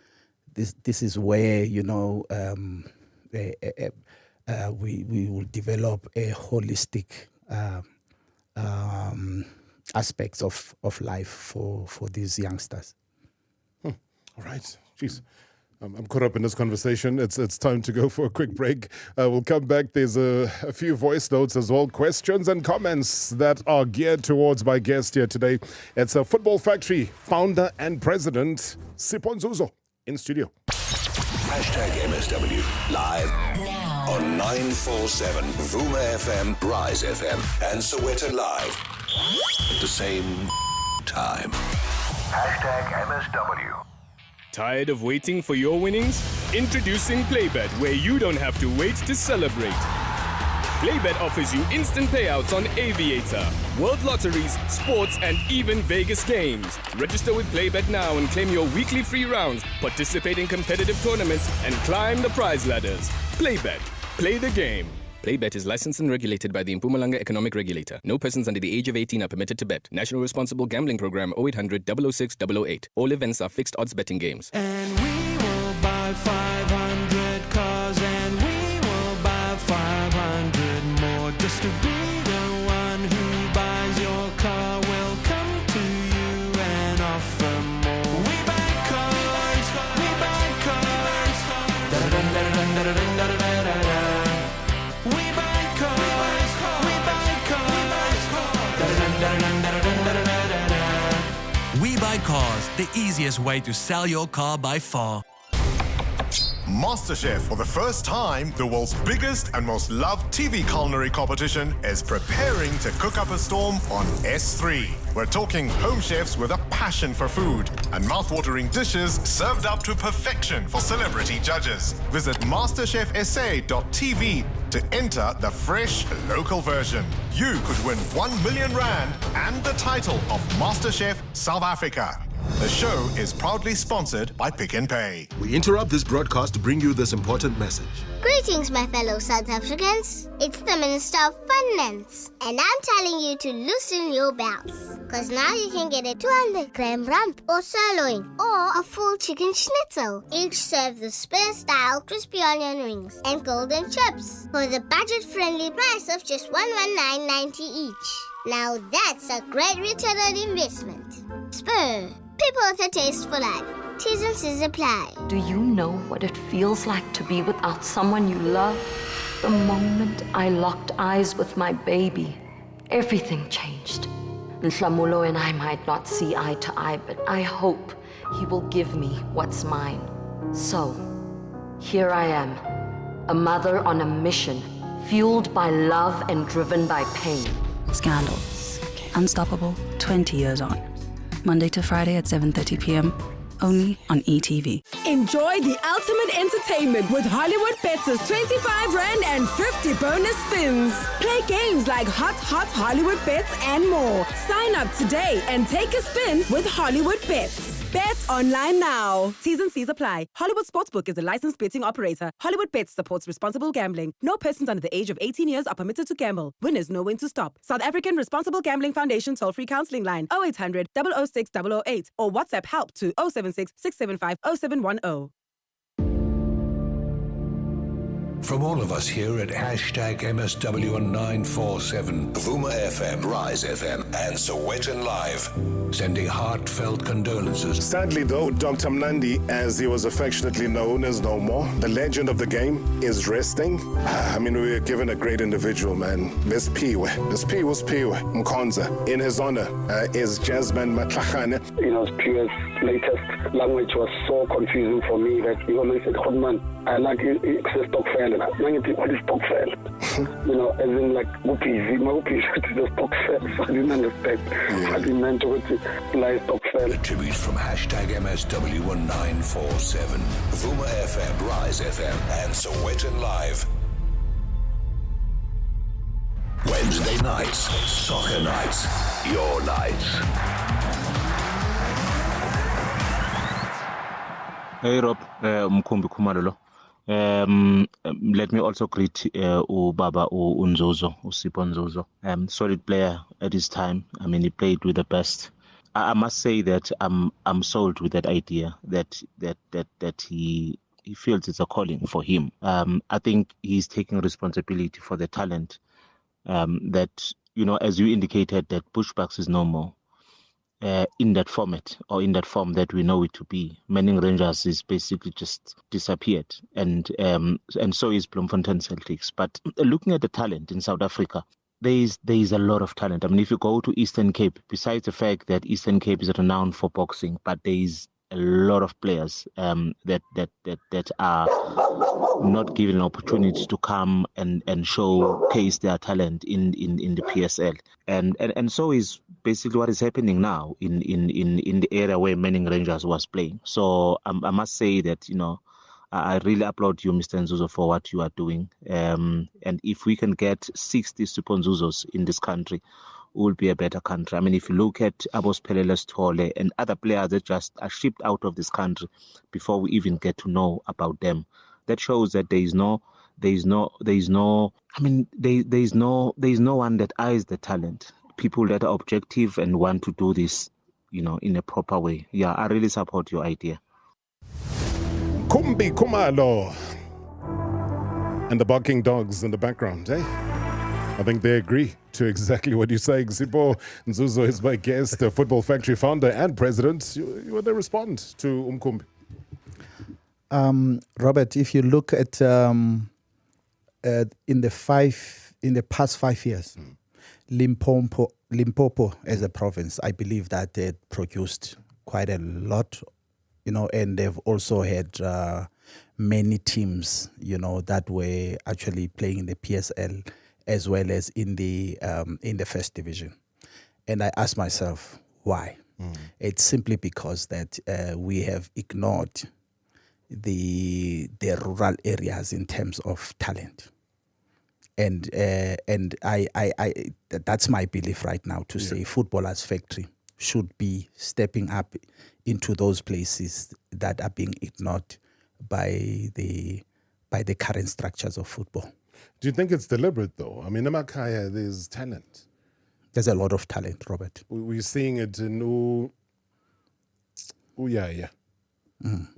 this is where we will develop a holistic aspects of life for these youngsters. All right. Jeez. I'm caught up in this conversation. It's time to go for a quick break. We'll come back. There's a few voice notes as well, questions and comments that are geared towards my guest here today. It's a Football Factory founder and president, Sipho Ndzuzo, in studio. #MSW live now on 947 Vuma FM, Rise FM, and Sowetan Live at the same time. #MSW. Tired of waiting for your winnings? Introducing Playbet, where you don't have to wait to celebrate. Playbet offers you instant payouts on Aviator, World Lotteries, sports, and even Vegas games. Register with Playbet now and claim your weekly free rounds, participate in competitive tournaments, and climb the prize ladders. Playbet. Play the game. Playbet is licensed and regulated by the Mpumalanga Economic Regulator. No persons under the age of 18 are permitted to bet. National Responsible Gambling Program 0800 006 008. All events are fixed odds betting games. And we will buy 500 cars, and we will buy 500 more. Just to be the one who buys your car, will come to you and offer more. We buy cars, we buy cars. We buy cars, we buy cars. We Buy Cars, the easiest way to sell your car by far. MasterChef, for the first time, the world's biggest and most loved TV culinary competition, is preparing to cook up a storm on S3. We're talking home chefs with a passion for food and mouth-watering dishes served up to perfection for celebrity judges. Visit masterchefsa.tv to enter the fresh local version. You could win 1 million rand and the title of MasterChef South Africa. The show is proudly sponsored by Pick n Pay. We interrupt this broadcast to bring you this important message. Greetings, my fellow South Africans. It's the Minister of Finance, and I'm telling you to loosen your belts, because now you can get a 200-gram rump or sirloin or a full chicken schnitzel, each served with Spur-style crispy onion rings and golden chips for the budget-friendly price of just $119.90 each. Now that's a great return on investment. Spur. People with a taste for life. T's and C's apply. Do you know what it feels like to be without someone you love? The moment I locked eyes with my baby, everything changed. Nhlamulo and I might not see eye to eye, but I hope he will give me what's mine. So, here I am, a mother on a mission, fueled by love and driven by pain. Scandal. Unstoppable, 20 years on. Monday to Friday at 7:30 p.m. only on ETV. Enjoy the ultimate entertainment with Hollywood Bets' 25 Rand and 50 bonus spins. Play games like Hot Hollywood Bets and more. Sign up today and take a spin with Hollywood Bets. Bet online now. T's and C's apply. Hollywood Sportsbook is a licensed betting operator. Hollywood Bets supports responsible gambling. No persons under the age of 18 years are permitted to gamble. Winners know when to stop. South African Responsible Gambling Foundation toll-free counseling line 0800 006 008 or WhatsApp help to 076 675 0710. From all of us here at #MSW on 947, Vuma FM, Rise FM, and Sowetan Live, sending heartfelt condolences. Sadly, though, Dr. Mnandi, as he was affectionately known, is no more. The legend of the game is resting. I mean, we were given a great individual, man. This Piwe was Piwe Mkonza. In his honor is Jasmine Matlachane. You know, Piwe's latest language was so confusing for me that he always said, Hodman, I like it says stock fair. What is stock fair? You know, as in like whoopies, the stock fair. So I didn't understand what he meant to like stock fair. A tribute from #MSW on 947, Vuma FM, Rise FM, and Sowetan Live. Wednesday nights, soccer nights, your nights. Hey Rob, Mkhumbi Khumalolo. Let me also greet Baba Ndzuzo, Sipho Ndzuzo. Solid player at his time. I mean, he played with the best. I must say that I'm sold with that idea that he feels it's a calling for him. I think he's taking responsibility for the talent. That, you know, as you indicated, that Bushbucks is no more. in that format or in that form that we know it to be. Manning Rangers is basically just disappeared, and so is Bloemfontein Celtics. But looking at the talent in South Africa, there is a lot of talent. I mean, if you go to Eastern Cape, besides the fact that Eastern Cape is renowned for boxing, but there is a lot of players that are not given an opportunity to come and showcase their talent in the PSL, and so is basically what is happening now in the area where Manning Rangers was playing. So I must say that, you know, I really applaud you, Mr. Ndzuzo, for what you are doing. And if we can get 60 Sipho Ndzuzos in this country, we will be a better country. I mean, if you look at Abos Peleles Tole and other players that just are shipped out of this country before we even get to know about them, that shows that there is no one that eyes the talent. People that are objective and want to do this, you know, in a proper way. Yeah, I really support your idea. Kumbi Kumalo and the barking dogs in the background, eh? I think they agree to exactly what you're saying. Sipho Ndzuzo is my guest, a Football Factory founder and president. You want to respond to Kumbi? Robert, if you look at in the past 5 years, Limpopo as a province, I believe that they produced quite a lot, you know, and they've also had many teams, you know, that were actually playing in the PSL as well as in the first division. And I asked myself, why? It's simply because that we have ignored the rural areas in terms of talent. And I that's my belief right now to say Footballers Factory should be stepping up into those places that are being ignored by the current structures of football. Do you think it's deliberate though? I mean, Emakhaya, there's talent. There's a lot of talent, Robert. We're seeing it in Uyaya.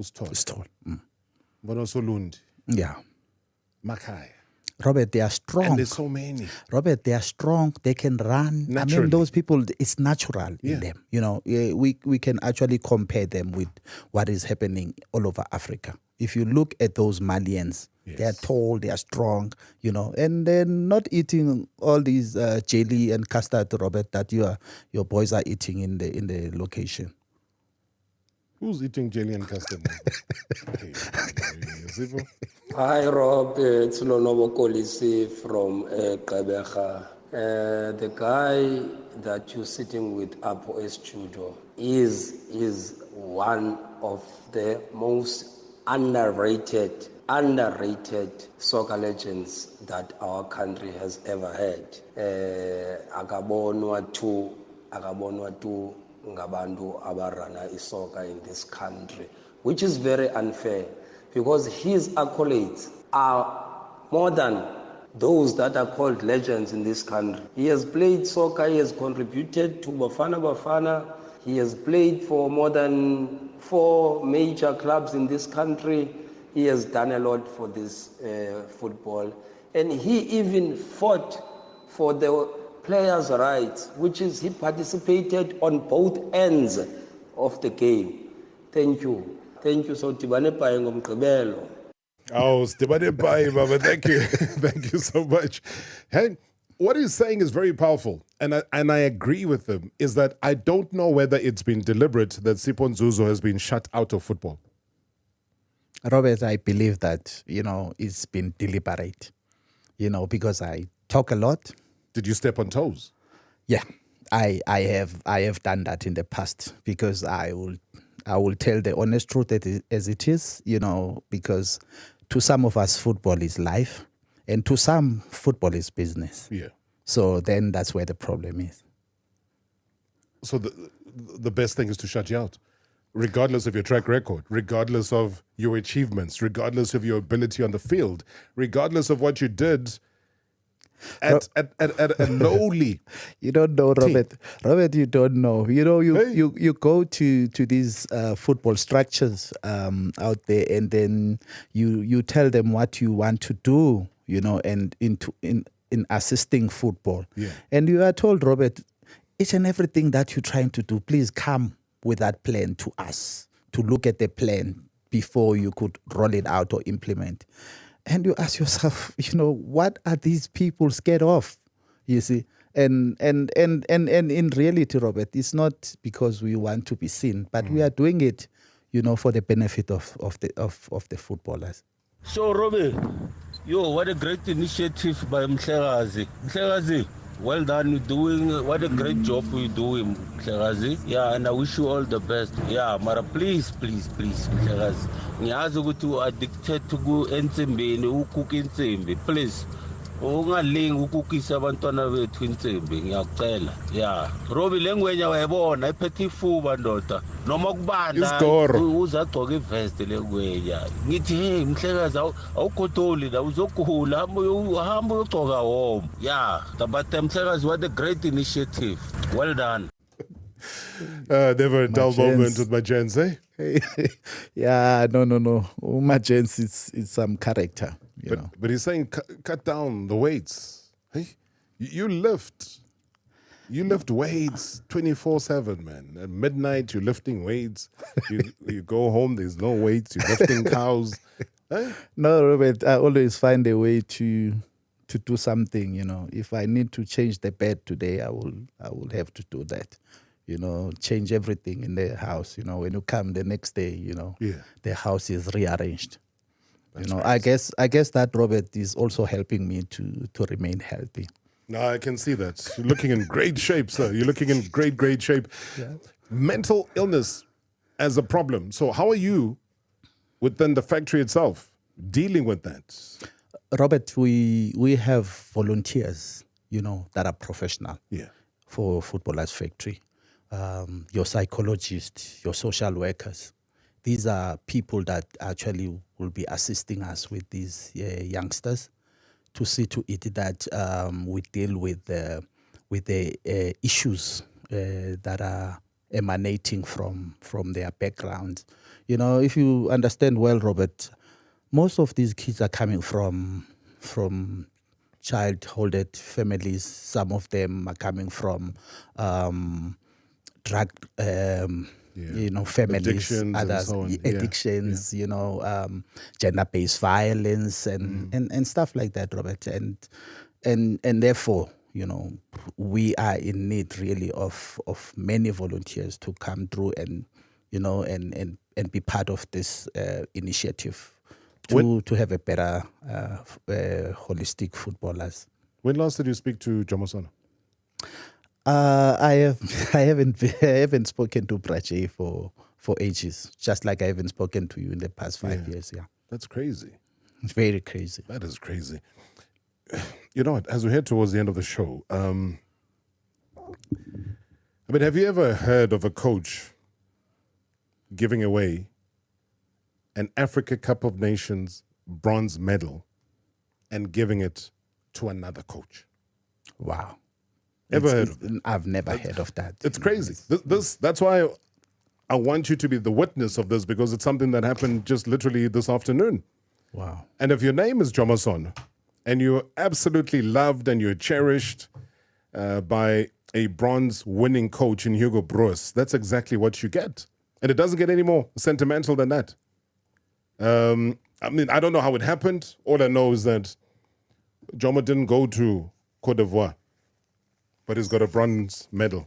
Stall. Bonosolundi. Yeah. Makhaya. Robert, they are strong. And there's so many. Robert, they are strong. They can run. Naturally. I mean, those people, it's natural in them. You know, we can actually compare them with what is happening all over Africa. If you look at those Malians, they are tall, they are strong, you know, and they're not eating all these jelly and custard, Robert, that your boys are eating in the location. Who's eating jelly and custard? Hi, Rob. It's Lonobo Kolisi from Gqeberha. The guy that you're sitting with, Apo Studio, is one of the most underrated soccer legends that our country has ever had. Akabonwa tu ngabantu abarana isoccer in this country, which is very unfair because his accolades are more than those that are called legends in this country. He has played soccer, he has contributed to Bafana, he has played for more than 4 major clubs in this country. He has done a lot for this football, and he even fought for the players' rights, which is he participated on both ends of the game. Thank you. So tibane pae ngomgqibelo. Oh, tibane pae, Baba. Thank you. Thank you so much. Hey, what he's saying is very powerful, and I agree with him, is that I don't know whether it's been deliberate that Sipho Ndzuzo has been shut out of football. Robert, I believe that, you know, it's been deliberate, you know, because I talk a lot. Did you step on toes? Yeah, I have done that in the past because I will tell the honest truth as it is, you know, because to some of us football is life and to some football is business. Yeah. So then that's where the problem is. So the best thing is to shut you out, regardless of your track record, regardless of your achievements, regardless of your ability on the field, regardless of what you did at a lowly. You don't know, Robert. Team. Robert, you don't know. You know, you go to these football structures out there, and then you tell them what you want to do, you know, and in assisting football. Yeah. And you are told, Robert, each and everything that you're trying to do, please come with that plan to us, to look at the plan before you could roll it out or implement. And you ask yourself, what are these people scared of? You see? And in reality, Robert, it's not because we want to be seen, but we are doing it, for the benefit of the footballers. So, Robbie, what a great initiative by Mhlekazi. Mhlekazi, well done. You're doing what a great job you're doing, Mhlekazi. Yeah, and I wish you all the best. Yeah, Mara, please, Mhlekazi. Ngiyazi ukuthi u-addicted to ensimbini, ukuka insimbi. Please. Ungalingi ukukisa abantwana bethu insimbi ngiyakucela. Yeah. Robbie lengwenya wayibona iphethe ifuba ndoda. Noma kubanda uzagcoka ivest lengwenya. Ngithi hey Mhlekazi awukhotholi la uzogula hamba uyogcoka home. Yeah. But Mhlekazi, what a great initiative. Well done. Never a dull moment with my gents, eh? Yeah, no. My gents, it's some character. But he's saying cut down the weights. Hey, you lift weights 24/7, man. At midnight you're lifting weights. You go home, there's no weights. You're lifting cows. Hey? No, Robert. I always find a way to do something. If I need to change the bed today, I will have to do that. Change everything in the house. When you come the next day, the house is rearranged. I guess that, Robert, is also helping me to remain healthy. No, I can see that. You're looking in great shape, sir. You're looking in great shape. Yeah. Mental illness as a problem. So how are you within the factory itself dealing with that? Robert, we have volunteers, that are professional for Footballers Factory. Your psychologists, your social workers. These are people that actually will be assisting us with these youngsters to see to it that we deal with the issues that are emanating from their backgrounds. If you understand well, Robert, most of these kids are coming from child-holded families. Some of them are coming from drug families, others addictions, gender-based violence and stuff like that, Robert. And therefore, we are in need really of many volunteers to come through and be part of this initiative to have a better holistic footballers. When last did you speak to Jomosono? I haven't spoken to Brache for ages, just like I haven't spoken to you in the past 5 years. Yeah, that's crazy. It's very crazy. That is crazy. You know what? As we head towards the end of the show, have you ever heard of a coach giving away an Africa Cup of Nations bronze medal and giving it to another coach? Wow. Ever heard of it? I've never heard of that. It's crazy. That's why I want you to be the witness of this, because it's something that happened just literally this afternoon. Wow. And if your name is Jomosono and you're absolutely loved and you're cherished by a bronze winning coach in Hugo Broos, that's exactly what you get. And it doesn't get any more sentimental than that. I don't know how it happened. All I know is that Jomo didn't go to Côte d'Ivoire, but he's got a bronze medal.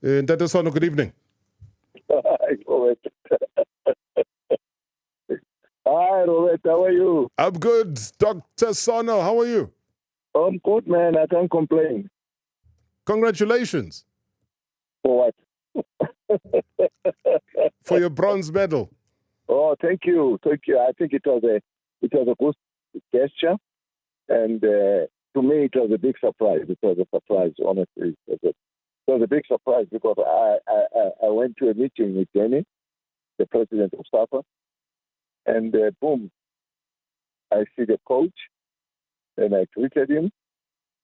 Dr. Sono, good evening. Hi, Robert. How are you? I'm good. Dr. Sono, how are you? I'm good, man. I can't complain. Congratulations. For what? For your bronze medal. Oh, thank you. Thank you. I think it was a good gesture. And to me, it was a big surprise. It was a surprise, honestly. It was a big surprise because I went to a meeting with Danny, the president of SAFA, and boom, I see the coach, and I greeted him,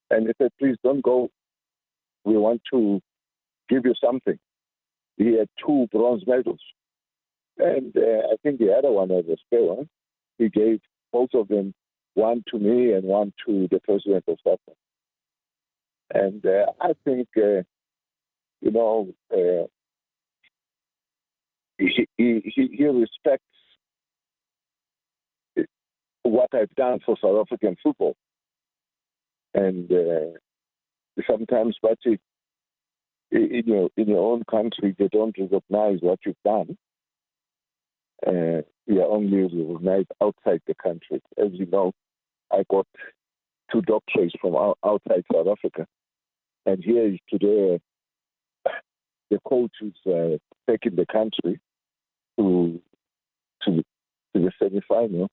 and he said, please don't go. We want to give you something. He had 2 bronze medals, and I think the other one was a spare one. He gave both of them, one to me and one to the president of SAFA. And I think, he respects what I've done for South African football. And sometimes, but in your own country, they don't recognize what you've done. You are only recognized outside the country. As you know, I got 2 doctorates from outside South Africa. And here is today, the coach is taking the country to the semi-final.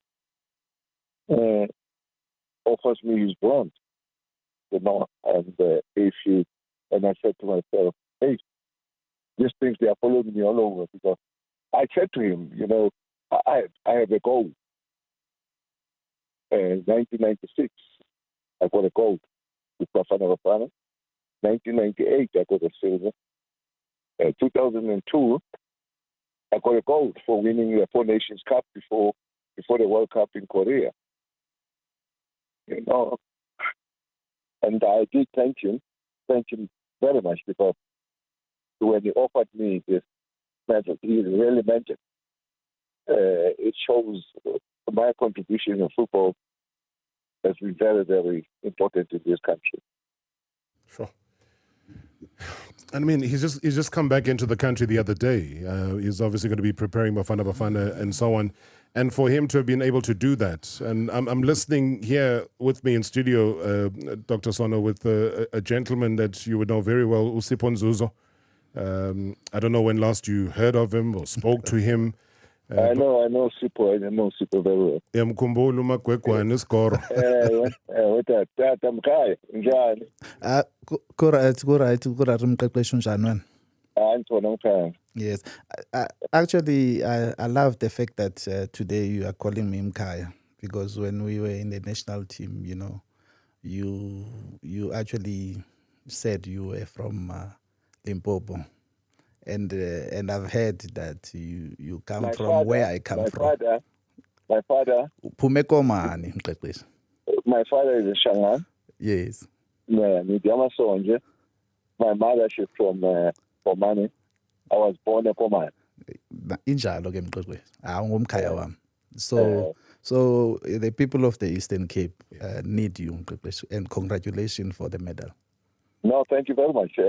Offers me his bronze, and I said to myself, hey, these things, they are following me all over, because I said to him, I have a goal. 1996, I got a gold with Bafana Bafana. 1998, I got a silver. 2002, I got a gold for winning the 4 Nations Cup before the World Cup in Korea. And I did thank him very much, because when he offered me this medal, he really meant it. It shows my contribution in football has been very, very important in this country. Sure. I mean, he's just come back into the country the other day. He's obviously going to be preparing Bafana Bafana and so on. And for him to have been able to do that, and I'm listening here with me in studio, Dr. Sono, with a gentleman that you would know very well, Sipho Ndzuzo. I don't know when last you heard of him or spoke to him. I know Sipho. I know Sipho very well. Yamkhumbula uMagwegwana isikoro. Tata mkhaya njani? Kurati umqeqeshi unjani wena? Ngithola mkhaya. Yes. Actually, I love the fact that today you are calling me Mkhaya, because when we were in the national team, you actually said you were from Limpopo. And I've heard that you come from where I come from. My father. Pumekomani, mqeqeshi. My father is a Shangan. Yes. My mother, she's from Komani. I was born in Komani. Injalo ke mqeqeshi. Ungumkhaya wami. So the people of the Eastern Cape need you, mqeqeshi, and congratulations for the medal. No, thank you very much.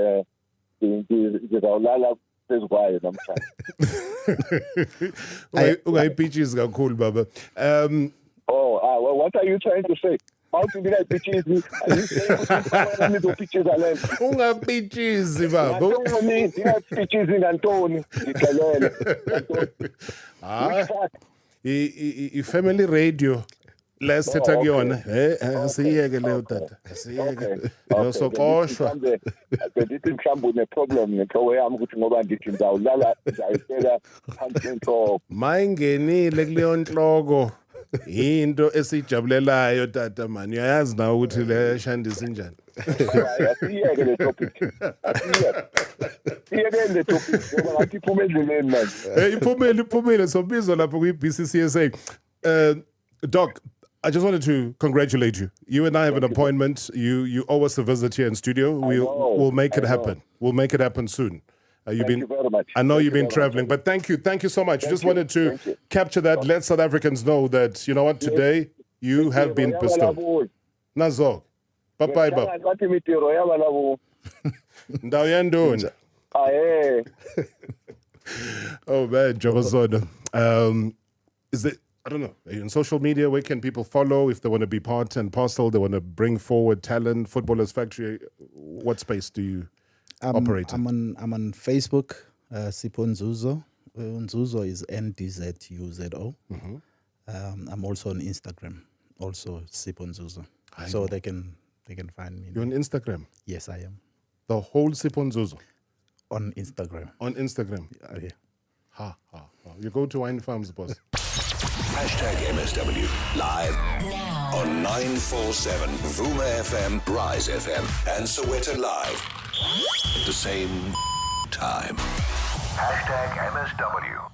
Ungayipitshisi kakhulu baba. What are you trying to say? How to be like pitches? Are you saying pitches are ungapitshisi baba. Pitches in Antoni. I-family radio lesithetha kuyona asiyeke leyo tata, asiyeke sokoshwa. Bedithi mhlawumbe une-problem nenhloko yami ukuthi ngoba ndithi ndawulala ndayisela phansi enhloko. Mayingenile kuleyo nhloko into esijabulelayo tata man, uyayazi nawe ukuthi le shandisa injani. Asiyeke le topic. Siyeke le topic ngoba ngathi iphume endleleni manje. Iphumile sobizwa lapho kwi-BCCSA. Doc, I just wanted to congratulate you. You and I have an appointment. You owe us a visit here in studio. We'll make it happen. We'll make it happen soon. Thank you very much. I know you've been traveling, but thank you so much. Just wanted to capture that. Let South Africans know that, you know what, today you have been bestowed. Nazo. Bye-bye, bye. Oh, man, Jobazoda. Is it, I don't know, in social media, where can people follow if they want to be part and parcel, they want to bring forward talent, Footballers Factory? What space do you operate in? I'm on Facebook, Sipho Ndzuzo. Ndzuzo is NDZUZO. I'm also on Instagram, also Sipho Ndzuzo. So they can find me. You're on Instagram? Yes, I am. The whole Sipho Ndzuzo? On Instagram. On Instagram? Yeah. You go to Wine Farms, boss. #MSW live now on 947 Vuma FM, Rise FM, and Soweto Live at the same time. #MSW.